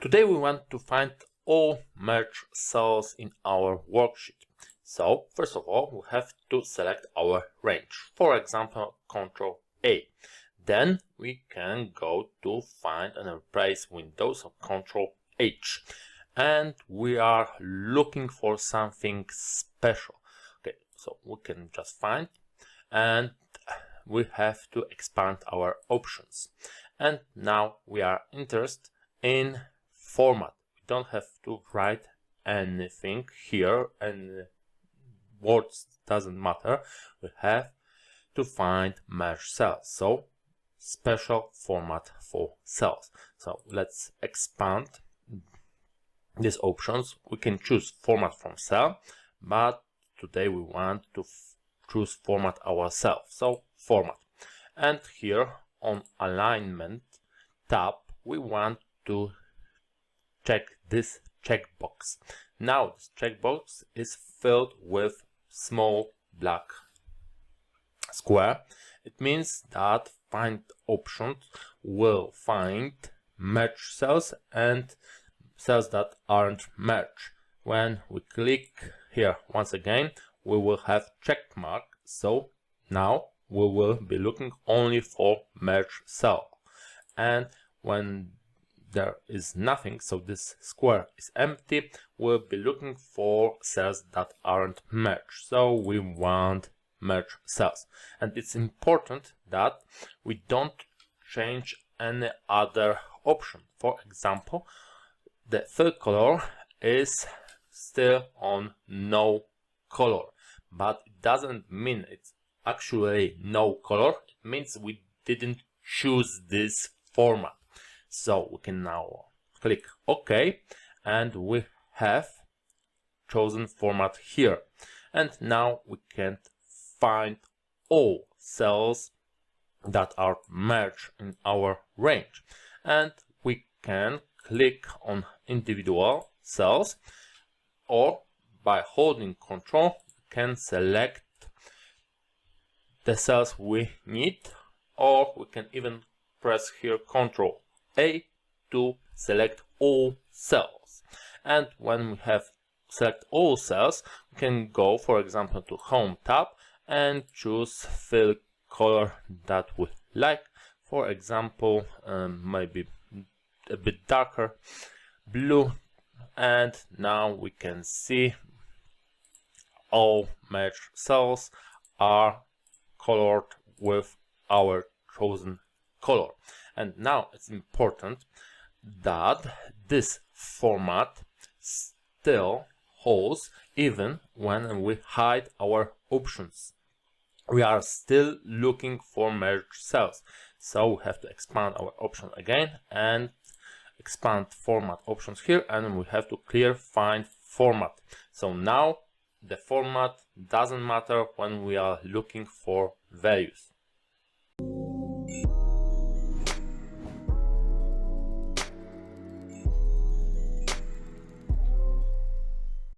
Today we want to find all merge cells in our worksheet. So first of all, we have to select our range. For example, Ctrl A. Then we can go to find and replace Windows or Ctrl H. And we are looking for something special. Okay, so we can just find, and we have to expand our options. And now we are interested in format. We don't have to write anything here, and words doesn't matter. We have to find merge cells, so special format for cells. So let's expand these options. We can choose format from cell, but today we want to choose format ourselves, so format. And here on alignment tab we want to check this checkbox. Now this checkbox is filled with small black square. It means that find options will find merge cells and cells that aren't merged. When we click here once again, we will have check mark, so now we will be looking only for merge cell. And when there is nothing, so this square is empty, we'll be looking for cells that aren't merged, so we want merge cells. And it's important that we don't change any other option. For example, the fill color is still on no color, but it doesn't mean it's actually no color. It means we didn't choose this format. So we can now click OK, and we have chosen format here. And now we can find all cells that are merged in our range. And we can click on individual cells, or by holding Ctrl, we can select the cells we need, or we can even press here Ctrl A to select all cells. And when we have select all cells, we can go, for example, to Home tab and choose fill color that we like. For example, maybe a bit darker blue. And now we can see all merged cells are colored with our chosen color. And now it's important that this format still holds even when we hide our options. We are still looking for merged cells, so we have to expand our option again and expand format options here, and we have to clear find format. So now the format doesn't matter when we are looking for values.